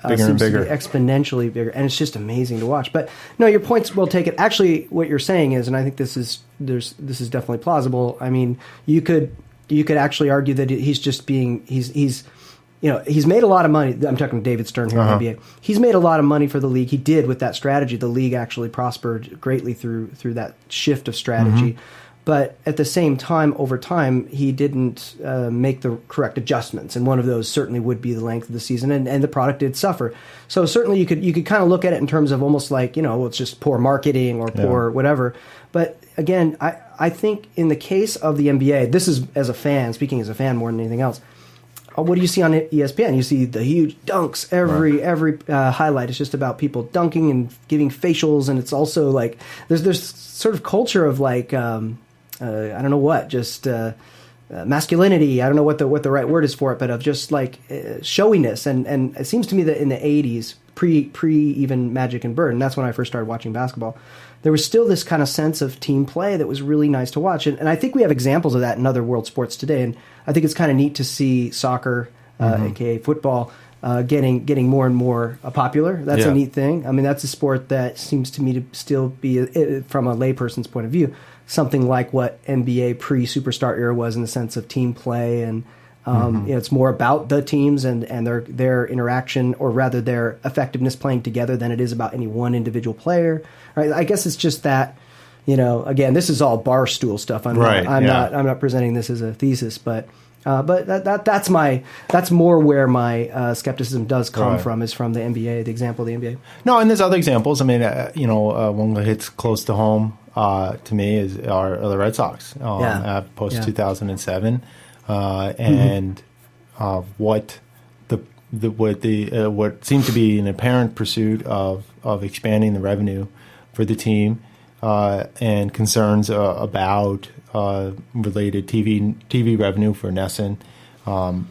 bigger and bigger, to be exponentially bigger, and it's just amazing to watch. But no, your point's well taken. Actually, what you're saying is, and I think this is definitely plausible. I mean, you could actually argue that he's just being he's made a lot of money. I'm talking David Stern here in the NBA. He's made a lot of money for the league. He did with that strategy. The league actually prospered greatly through that shift of strategy. But at the same time, over time, he didn't make the correct adjustments, and one of those certainly would be the length of the season, and the product did suffer. So certainly you could kind of look at it in terms of almost like, it's just poor marketing or poor whatever. But again, I think in the case of the NBA, this is speaking as a fan more than anything else. What do you see on ESPN? You see the huge dunks. Every highlight is just about people dunking and giving facials, and it's also like there's sort of culture of like I don't know what, just masculinity. I don't know what the right word is for it, but of just like showiness. And it seems to me that in the 80s, pre even Magic and Bird, and that's when I first started watching basketball, there was still this kind of sense of team play that was really nice to watch. And I think we have examples of that in other world sports today. And I think it's kind of neat to see soccer, aka football, getting more and more popular. That's a neat thing. I mean, that's a sport that seems to me to still be, from a layperson's point of view, something like what NBA pre-superstar era was in the sense of team play, and it's more about the teams and their interaction, or rather their effectiveness playing together, than it is about any one individual player. Right? I guess it's just that, again, this is all barstool stuff. I'm not presenting this as a thesis, but that's more where my skepticism does come from, is from the NBA, the example of the NBA. No, and there's other examples. I mean, one that hits close to home to me are the Red Sox post 2007, and what seemed to be an apparent pursuit of expanding the revenue for the team, and concerns about related TV revenue for NESN,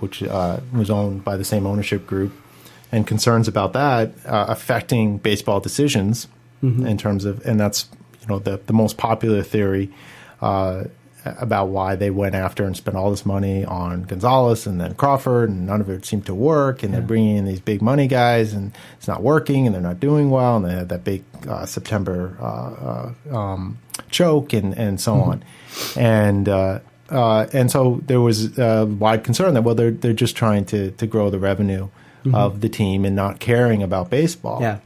which was owned by the same ownership group, and concerns about that affecting baseball decisions in terms of, and that's the most popular theory about why they went after and spent all this money on Gonzalez and then Crawford, and none of it seemed to work, and they're bringing in these big money guys, and it's not working, and they're not doing well, and they had that big September choke and so on, and so there was wide concern that they're just trying to grow the revenue of the team and not caring about baseball. Yeah.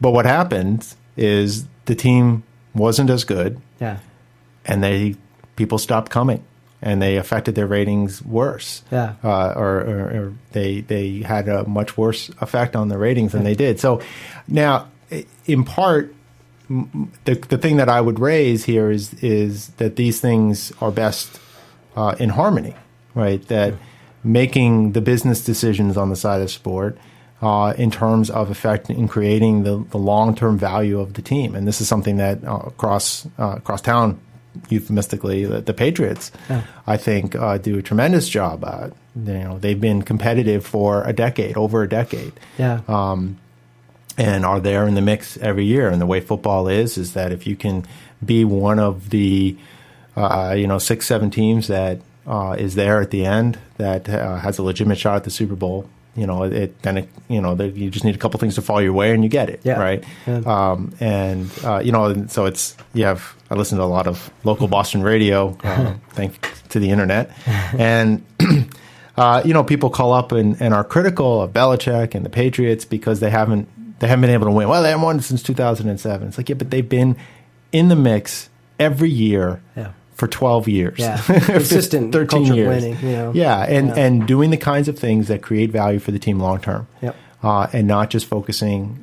But what happened is the team wasn't as good. Yeah. And people stopped coming, and they affected their ratings worse. Yeah. Or they had a much worse effect on the ratings than they did. So now, in part, the thing that I would raise here is that these things are best in harmony, right? That making the business decisions on the side of sport in terms of affecting, creating the long-term value of the team. And this is something that across town, euphemistically, the Patriots, I think, do a tremendous job at. They've been competitive for over a decade. Yeah. And are there in the mix every year. And the way football is that if you can be one of the 6-7 teams that is there at the end, that has a legitimate shot at the Super Bowl, you just need a couple things to fall your way and you get it, right? Yeah. So I listen to a lot of local Boston radio, thanks to the internet, and people call up and are critical of Belichick and the Patriots because they haven't been able to win. Well, they haven't won since 2007. It's like, but they've been in the mix every year. Yeah. For 12 years. Yeah. Consistent 13 years. Winning, Yeah, and doing the kinds of things that create value for the team long term. Yep. And not just focusing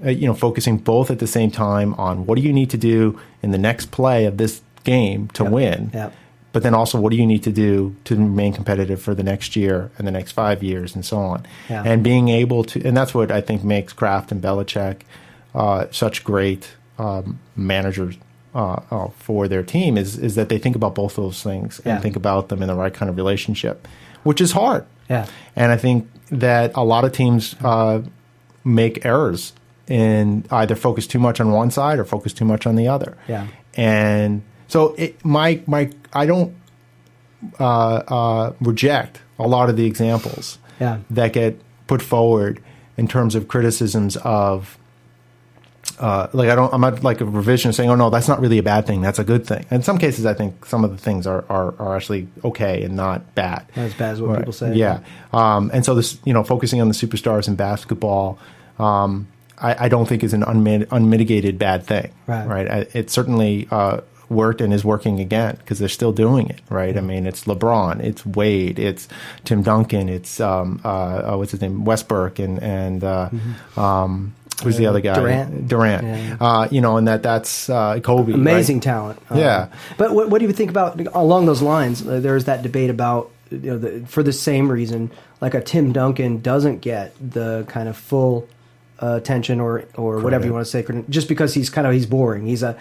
both at the same time on what do you need to do in the next play of this game to win. Yep. But then also, what do you need to do to remain competitive for the next year and the next 5 years and so on. Yeah. And being able to, and that's what I think makes Kraft and Belichick such great managers for their team, is that they think about both those things and think about them in the right kind of relationship, which is hard. Yeah. And I think that a lot of teams make errors and either focus too much on one side or focus too much on the other. Yeah. And so reject a lot of the examples that get put forward in terms of criticisms of. I'm not like a revisionist saying, oh no, that's not really a bad thing. That's a good thing. In some cases, I think some of the things are actually okay and not bad. Not as bad as what people say. Yeah. And so this, focusing on the superstars in basketball, I don't think is an unmitigated bad thing. Right. It certainly worked and is working again because they're still doing it. Right. I mean, it's LeBron, it's Wade, it's Tim Duncan, it's what's his name, Westbrook, and who's the other guy? Durant. Yeah. And that's Kobe. Amazing right? talent. Yeah. But what do you think about, along those lines, there's that debate about, for the same reason, like a Tim Duncan doesn't get the kind of full attention or whatever you want to say, just because he's boring. He's a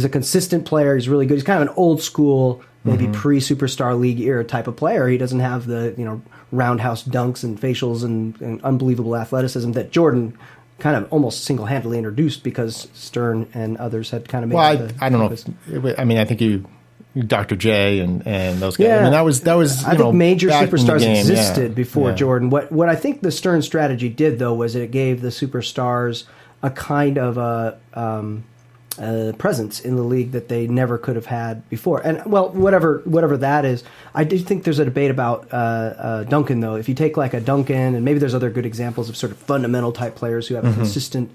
consistent player. He's really good. He's kind of an old school, maybe pre-superstar league era type of player. He doesn't have the, roundhouse dunks and facials and unbelievable athleticism that Jordan kind of almost single-handedly introduced because Stern and others had kind of made. Well, I don't know. I think Dr. J and those guys. Yeah. I mean, that was. I think major superstars existed before Yeah. Jordan. What I think the Stern strategy did, though, was it gave the superstars a kind of a presence in the league that they never could have had before. And whatever that is, I do think there's a debate about Duncan, though. If you take like a Duncan, and maybe there's other good examples of sort of fundamental type players who have a consistent,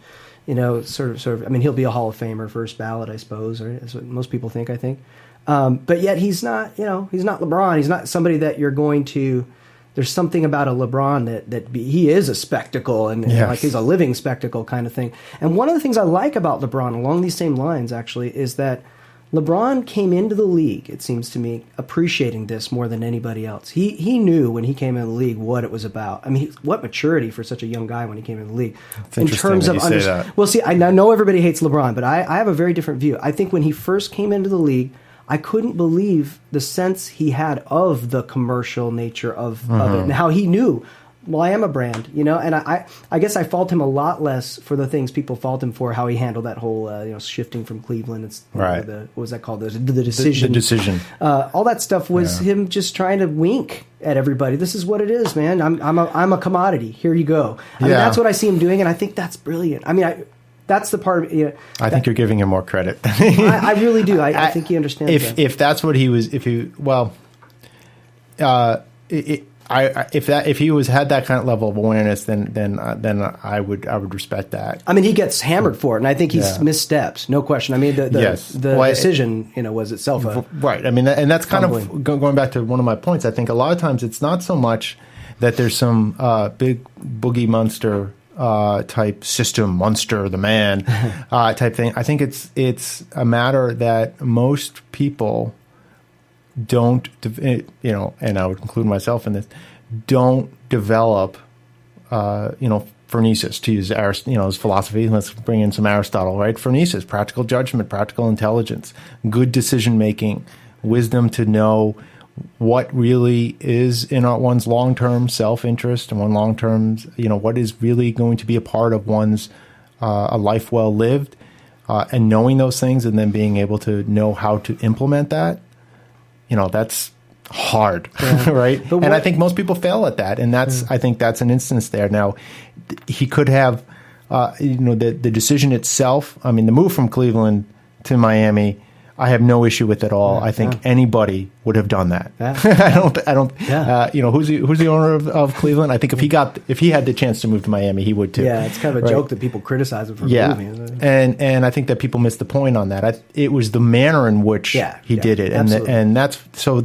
sort of. I mean, he'll be a Hall of Famer, first ballot, I suppose, right? That's what most people think. I think, but yet he's not. He's not LeBron. He's not somebody that you're going to. There's something about a LeBron he is a spectacle and like he's a living spectacle kind of thing. And one of the things I like about LeBron along these same lines actually is that LeBron came into the league, it seems to me, appreciating this more than anybody else. He knew when he came into the league what it was about. I mean, what maturity for such a young guy when he came into the league. It's interesting that you say that. Well, see, I know everybody hates LeBron, but I have a very different view. I think when he first came into the league, I couldn't believe the sense he had of the commercial nature of it and how he knew, well, I am a brand, and I guess I fault him a lot less for the things people fault him for, how he handled that whole, shifting from Cleveland. It's right. What was that called? The decision. The decision. All that stuff was him just trying to wink at everybody. This is what it is, man. I'm a commodity. Here you go. I mean, that's what I see him doing, and I think that's brilliant. I mean, that's the part of it. I think you're giving him more credit. I really do. I think he understands that. If that's what he was, if he had that kind of level of awareness, then I would respect that. I mean, he gets hammered for it, and I think he's missteps, no question. I mean, the decision, was itself right. I mean, and that's kind of going back to one of my points. I think a lot of times it's not so much that there's some big boogie monster. Type system, monster, the man, type thing. I think it's a matter that most people don't, and I would include myself in this, don't develop, phronesis, to use his philosophy. Let's bring in some Aristotle, right? Phronesis, practical judgment, practical intelligence, good decision making, wisdom to know what really is in one's long-term self-interest and one long-term, what is really going to be a part of one's a life well lived, and knowing those things and then being able to know how to implement that, that's hard, right? And I think most people fail at that, and I think that's an instance there. Now, he could have, the decision itself. I mean, the move from Cleveland to Miami, I have no issue with it at all. I think anybody would have done that. I don't. Who's the owner of Cleveland? I think if he had the chance to move to Miami, he would too. Yeah, it's kind of a joke that people criticize him for moving. And I think that people miss the point on that. It was the manner in which he did it, and that's so.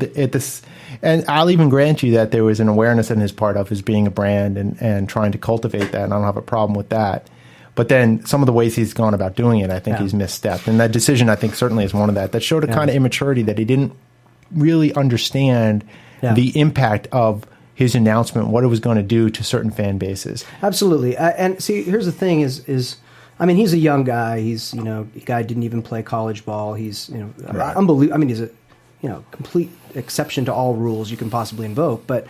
And I'll even grant you that there was an awareness on his part of his being a brand and trying to cultivate that, and I don't have a problem with that. But then some of the ways he's gone about doing it, I think he's misstepped. And that decision, I think, certainly is one of that. That showed a kind of immaturity that he didn't really understand the impact of his announcement, what it was going to do to certain fan bases. Absolutely. And see, here's the thing is I mean, he's a young guy. He's, the guy didn't even play college ball. He's, unbelievable. I mean, he's a, complete exception to all rules you can possibly invoke. But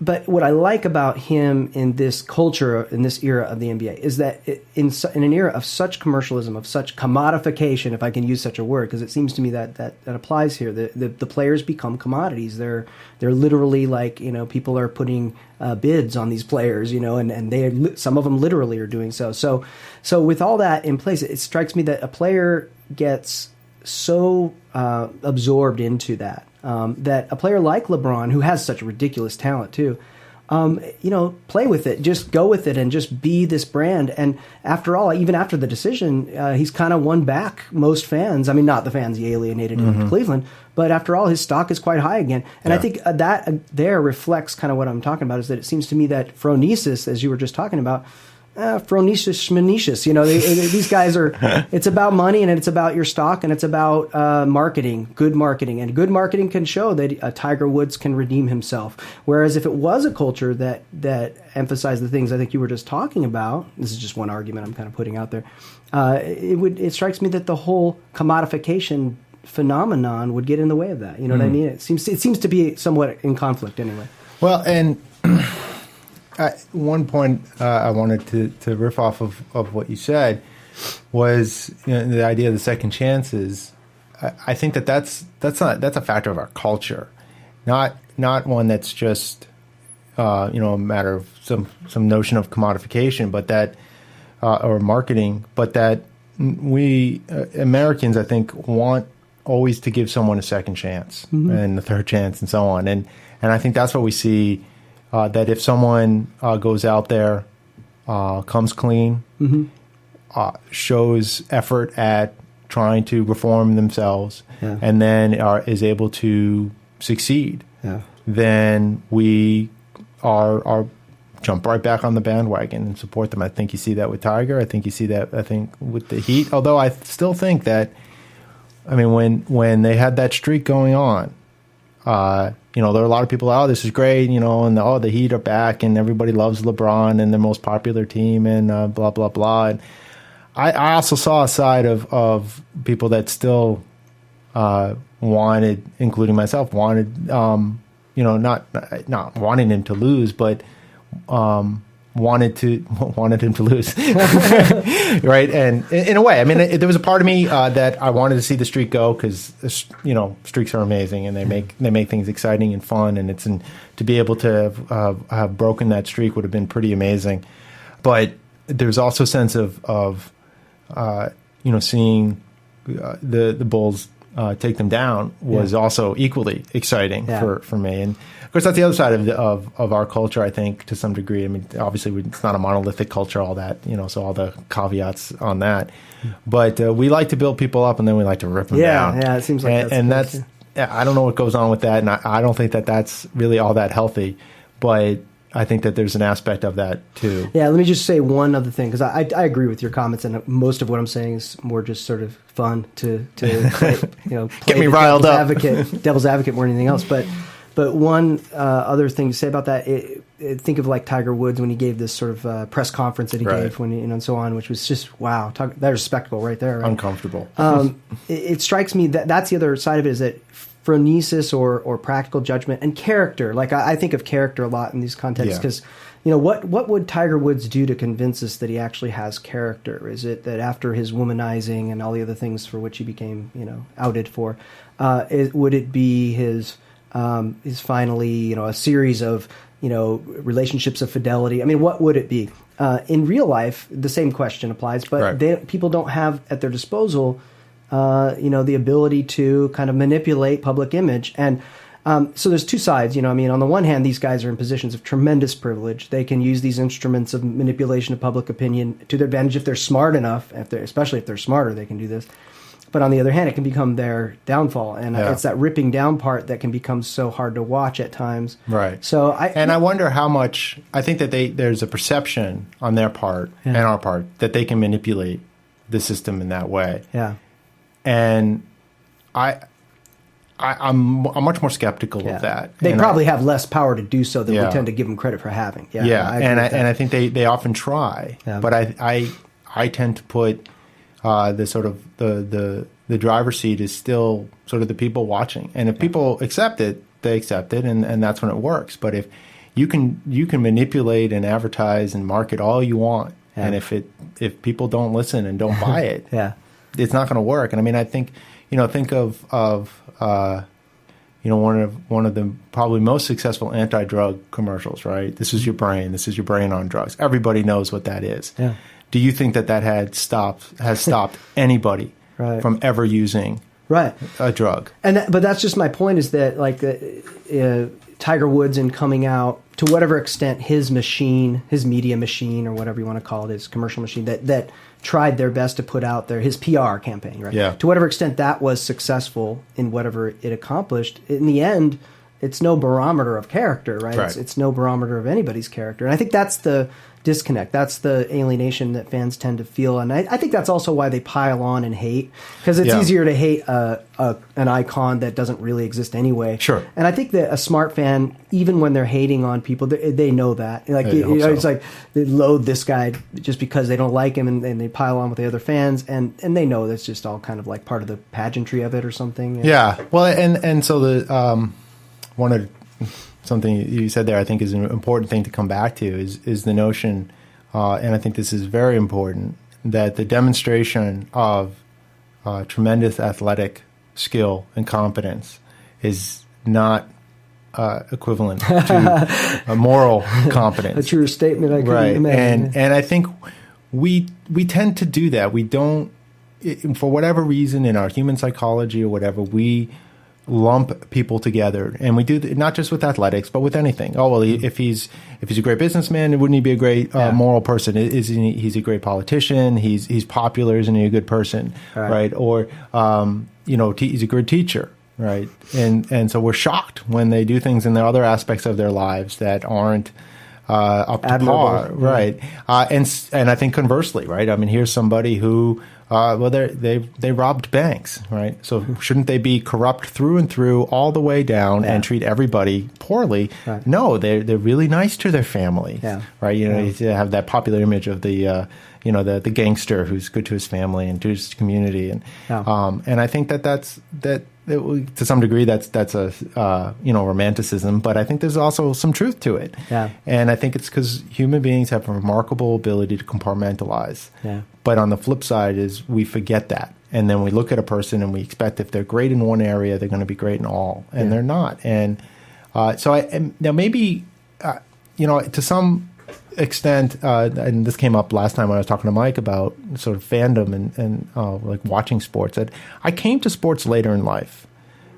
But what I like about him in this culture, in this era of the NBA, is that in an era of such commercialism, of such commodification, if I can use such a word, because it seems to me that applies here. The players become commodities. They're literally like, people are putting bids on these players, and some of them literally are doing so. So with all that in place, it strikes me that a player gets so absorbed into that. That a player like LeBron, who has such ridiculous talent too, play with it, just go with it and just be this brand. And after all, even after the decision, he's kind of won back most fans. I mean, not the fans he alienated in Cleveland, but after all, his stock is quite high again. And I think that there reflects kind of what I'm talking about, is that it seems to me that phronesis, as you were just talking about, phronesis schmanicious. These guys are, it's about money and it's about your stock and it's about marketing, good marketing. And good marketing can show that Tiger Woods can redeem himself. Whereas if it was a culture that emphasized the things I think you were just talking about, this is just one argument I'm kind of putting out there, it strikes me that the whole commodification phenomenon would get in the way of that. You know what I mean? It seems to be somewhat in conflict anyway. Well, and one point I wanted to riff off of what you said was the idea of the second chances. I think that's a factor of our culture, not one that's just a matter of some notion of commodification, but that or marketing, but that we Americans, I think, want always to give someone a second chance and a third chance and so on, and I think that's what we see. That if someone goes out there, comes clean, shows effort at trying to reform themselves, and then is able to succeed, then we are jump right back on the bandwagon and support them. I think you see that with Tiger. I think you see that, with the Heat. Although I still think that, when they had that streak going on, there are a lot of people, this is great, and the Heat are back and everybody loves LeBron and the most popular team and blah, blah, blah. And I also saw a side of people that still wanted, including myself, not wanting him to lose, but wanted him to lose, right? And in a way, there was a part of me that I wanted to see the streak go because streaks are amazing and they make things exciting and fun, and to be able to have broken that streak would have been pretty amazing. But there's also a sense of seeing the Bulls take them down was also equally exciting for me. And of course, that's the other side of our culture, I think, to some degree. Obviously, it's not a monolithic culture, all that, so all the caveats on that. But we like to build people up, and then we like to rip them down. Yeah, it seems like that's I don't know what goes on with that, and I don't think that that's really all that healthy. But I think that there's an aspect of that, too. Yeah, let me just say one other thing, because I agree with your comments, and most of what I'm saying is more just sort of fun to play, get me riled up. Devil's advocate more than anything else. But one other thing to say about that, think of like Tiger Woods when he gave this sort of press conference that he gave when and so on, which was just, wow, that was spectacle right there. Right? Uncomfortable. It strikes me that's the other side of it, is that phronesis or practical judgment and character. Like I think of character a lot in these contexts because, what would Tiger Woods do to convince us that he actually has character? Is it that after his womanizing and all the other things for which he became, outed for, would it be his finally, a series of, relationships of fidelity? What would it be? In real life, the same question applies, but people don't have at their disposal the ability to kind of manipulate public image. And so there's two sides, on the one hand, these guys are in positions of tremendous privilege. They can use these instruments of manipulation of public opinion to their advantage if they're smart enough, especially if they're smarter, they can do this. But on the other hand, it can become their downfall. And it's that ripping down part that can become so hard to watch at times. Right. So I wonder how much, I think that there's a perception on their part and our part that they can manipulate the system in that way. Yeah. And I'm much more skeptical of that. They probably have less power to do so than we tend to give them credit for having. I think they often try, but I tend to put the sort of the driver's seat is still sort of the people watching, and if people accept it, they accept it, and that's when it works. But if you can manipulate and advertise and market all you want, and if people don't listen and don't buy it, it's not going to work. And I mean, I think think of one of the probably most successful anti-drug commercials, right? This is your brain. This is your brain on drugs. Everybody knows what that is. Yeah. Do you think that has stopped anybody from ever using a drug? But that's just my point, is that like Tiger Woods, and coming out, to whatever extent his media machine, or whatever you want to call it, his commercial machine, that tried their best to put out there his PR campaign, right? Yeah. To whatever extent that was successful in whatever it accomplished, in the end, it's no barometer of character, right? It's no barometer of anybody's character. And I think that's the disconnect. That's the alienation that fans tend to feel. And I think that's also why they pile on and hate, because it's easier to hate an icon that doesn't really exist anyway. Sure. And I think that a smart fan, even when they're hating on people, they know that. Like, it's like they loathe this guy just because they don't like him, and they pile on with the other fans, and they know that's just all kind of like part of the pageantry of it or something. Yeah. Well, and so the something you said there, I think, is an important thing to come back to, is the notion, and I think this is very important, that the demonstration of tremendous athletic skill and competence is not equivalent to a moral competence. That's your statement, I couldn't imagine. And I think we tend to do that. We don't, for whatever reason, in our human psychology or whatever, we lump people together, and we do not just with athletics, but with anything. Oh well, if he's a great businessman, wouldn't he be a great moral person? He's a great politician? He's popular? Isn't he a good person? Right? Or he's a good teacher, right? And so we're shocked when they do things in the other aspects of their lives that aren't up to par, right? And I think conversely, right? I mean, here's somebody who they robbed banks, right? So shouldn't they be corrupt through and through, all the way down, and treat everybody poorly? Right. No, they're really nice to their families, right? You have that popular image of the gangster who's good to his family and to his community, and I think that's to some degree that's a romanticism, but I think there's also some truth to it. Yeah. And I think it's because human beings have a remarkable ability to compartmentalize. Yeah. But on the flip side is we forget that, and then we look at a person and we expect if they're great in one area, they're going to be great in all, and they're not. And now maybe to some extent, and this came up last time when I was talking to Mike about sort of fandom and like watching sports, that I came to sports later in life.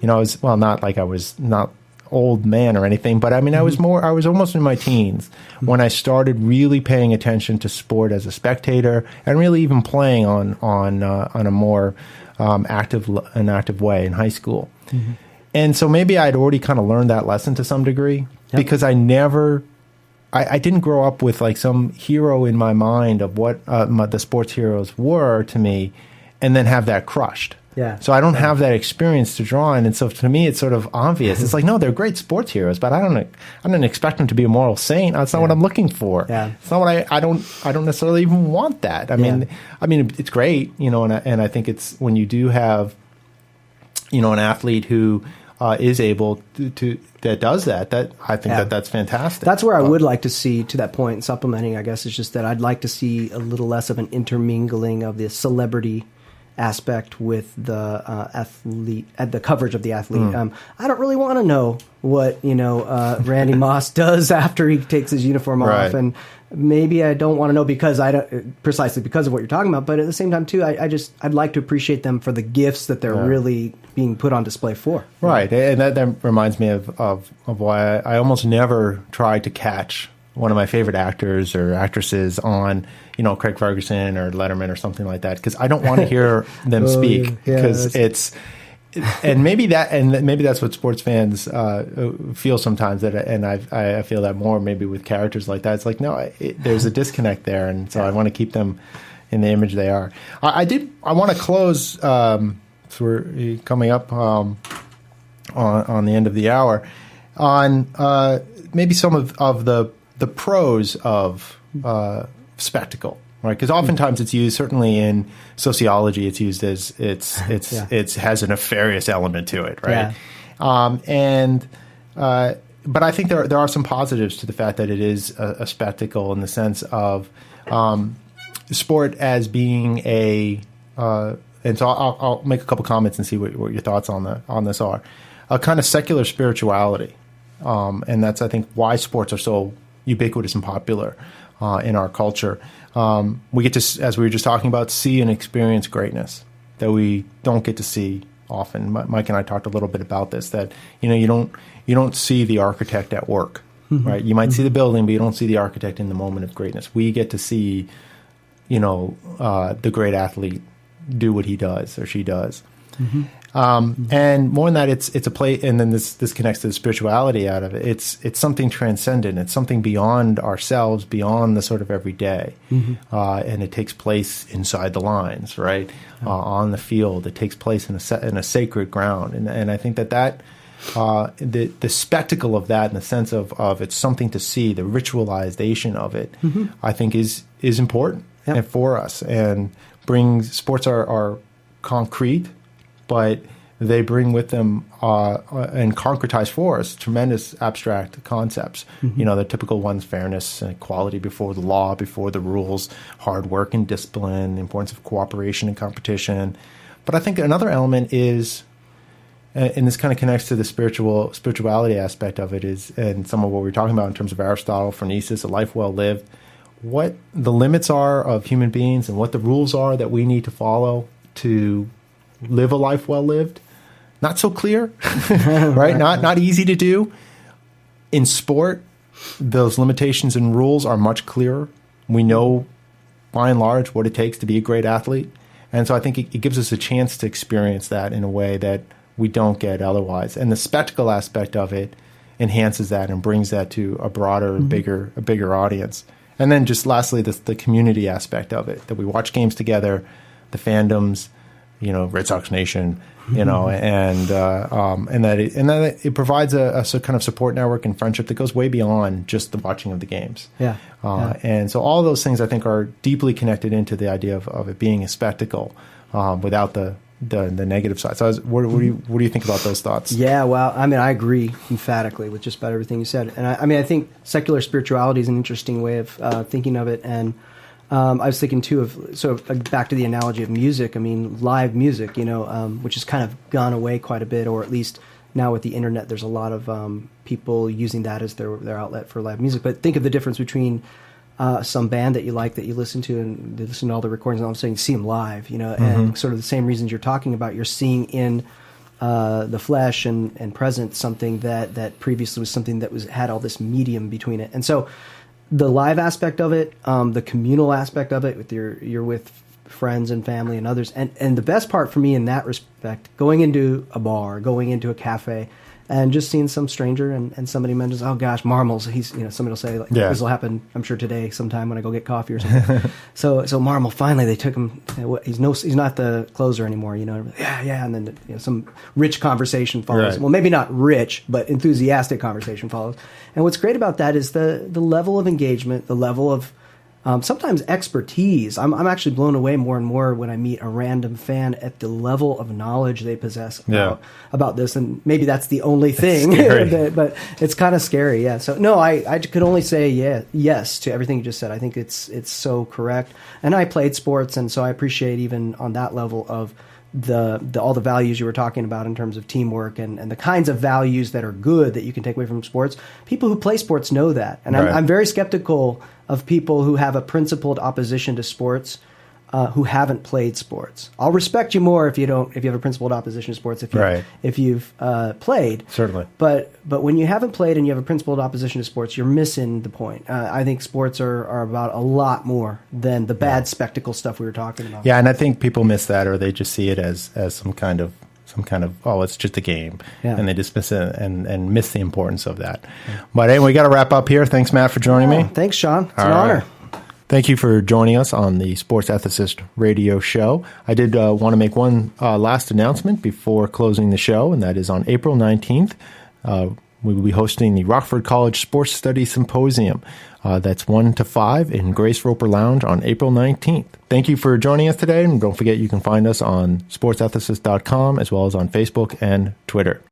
I was, not like I was not old man or anything, but I mean, I was almost in my teens when I started really paying attention to sport as a spectator, and really even playing on a more active way in high school. Mm-hmm. And so maybe I'd already kind of learned that lesson to some degree, because I didn't grow up with like some hero in my mind of what the sports heroes were to me, and then have that crushed. Yeah. So I don't have that experience to draw on, and so to me it's sort of obvious. It's like, no, they're great sports heroes, but I don't expect them to be a moral saint. That's not what I'm looking for. Yeah. It's not what I don't necessarily even want that. I mean it's great, and I think it's when you do have an athlete who is able to that does that I think that's fantastic. That's where I would like to see, to that point, supplementing, I guess, is just that I'd like to see a little less of an intermingling of the celebrity aspect with the athlete, the coverage of the athlete. I don't really want to know what Randy Moss does after he takes his uniform off, and maybe I don't want to know precisely because of what you're talking about. But at the same time, too, I'd like to appreciate them for the gifts that they're really being put on display for. Right, and that reminds me of why I almost never try to catch one of my favorite actors or actresses on, Craig Ferguson or Letterman or something like that, because I don't want to hear them speak, because and maybe that's what sports fans feel sometimes, and I feel that more maybe with characters like that. It's like, no, there's a disconnect there, and so I want to keep them in the image they are. I want to close. So we're coming up on the end of the hour on maybe some of the pros of spectacle, right? Because oftentimes it's used, certainly in sociology, it's used as it has a nefarious element to it, right? Yeah. but I think there are some positives to the fact that it is a spectacle in the sense of sport as being and so I'll make a couple comments and see what your thoughts on this are. A kind of secular spirituality, and that's I think why sports are so ubiquitous and popular in our culture. We get to, as we were just talking about, see and experience greatness that we don't get to see often. Mike and I talked a little bit about this. That you don't see the architect at work, right? You might see the building, but you don't see the architect in the moment of greatness. We get to see, the great athlete do what he does or she does. And more than that, it's a play, and then this connects to the spirituality out of it. It's something transcendent. It's something beyond ourselves, beyond the sort of everyday, and it takes place inside the lines, right? On the field, it takes place in a sacred ground, and I think that the spectacle of that, in the sense of it's something to see, the ritualization of it, I think is important and for us, and sports are concrete, but they bring with them and concretize for us tremendous abstract concepts. The typical ones: fairness, equality before the law, before the rules, hard work and discipline, the importance of cooperation and competition. But I think another element is, and this kind of connects to the spirituality aspect of it, is, and some of what we're talking about in terms of Aristotle, phronesis, a life well lived, what the limits are of human beings and what the rules are that we need to follow to live a life well lived. Not so clear, right? Not easy to do. In sport, those limitations and rules are much clearer. We know, by and large, what it takes to be a great athlete. And so I think it gives us a chance to experience that in a way that we don't get otherwise. And the spectacle aspect of it enhances that and brings that to a broader, bigger audience. And then just lastly, the community aspect of it, that we watch games together, the fandoms, Red Sox Nation, and that it provides a kind of support network and friendship that goes way beyond just the watching of the games. And so all of those things I think are deeply connected into the idea of it being a spectacle without the negative side. So what do you think about those thoughts? Yeah, well, I mean, I agree emphatically with just about everything you said. And I think secular spirituality is an interesting way of thinking of it. And I was thinking too of back to the analogy of music. I mean, live music, which has kind of gone away quite a bit, or at least now with the internet, there's a lot of people using that as their outlet for live music. But think of the difference between some band that you like, that you listen to, and you listen to all the recordings, and all of a sudden you see them live, and sort of the same reasons you're talking about. You're seeing in the flesh and present something that previously was something that had all this medium between it. And so the live aspect of it, the communal aspect of it, you're with friends and family and others, and the best part for me in that respect, going into a bar, going into a cafe, and just seeing some stranger and somebody mentions, oh gosh, Marmal's, somebody will say, this will happen, I'm sure today sometime when I go get coffee or something. so Marmal, finally they took him, he's not the closer anymore, yeah, and then some rich conversation follows. Right. Well, maybe not rich, but enthusiastic conversation follows. And what's great about that is the level of engagement, the level of sometimes expertise. I'm actually blown away more and more when I meet a random fan at the level of knowledge they possess about this. And maybe that's the only thing, but it's kind of scary. Yeah. So no, I could only say yes to everything you just said. I think it's so correct. And I played sports, and so I appreciate even on that level of all the values you were talking about in terms of teamwork and the kinds of values that are good that you can take away from sports. People who play sports know that. And I'm very skeptical of people who have a principled opposition to sports who haven't played sports. I'll respect you more if you have a principled opposition to sports if you've played. Certainly. But when you haven't played and you have a principled opposition to sports, you're missing the point. I think sports are about a lot more than the bad spectacle stuff we were talking about. Yeah, and I think people miss that, or they just see it as some kind of it's just a game, and they dismiss it and miss the importance of that. Yeah. But anyway, we got to wrap up here. Thanks, Matt, for joining me. Thanks, Shawn. It's an honor. Thank you for joining us on the Sports Ethicist radio show. I did want to make one last announcement before closing the show, and that is on April 19th. We will be hosting the Rockford College Sports Studies Symposium. That's 1 to 5 in Grace Roper Lounge on April 19th. Thank you for joining us today, and don't forget you can find us on sportsethicist.com as well as on Facebook and Twitter.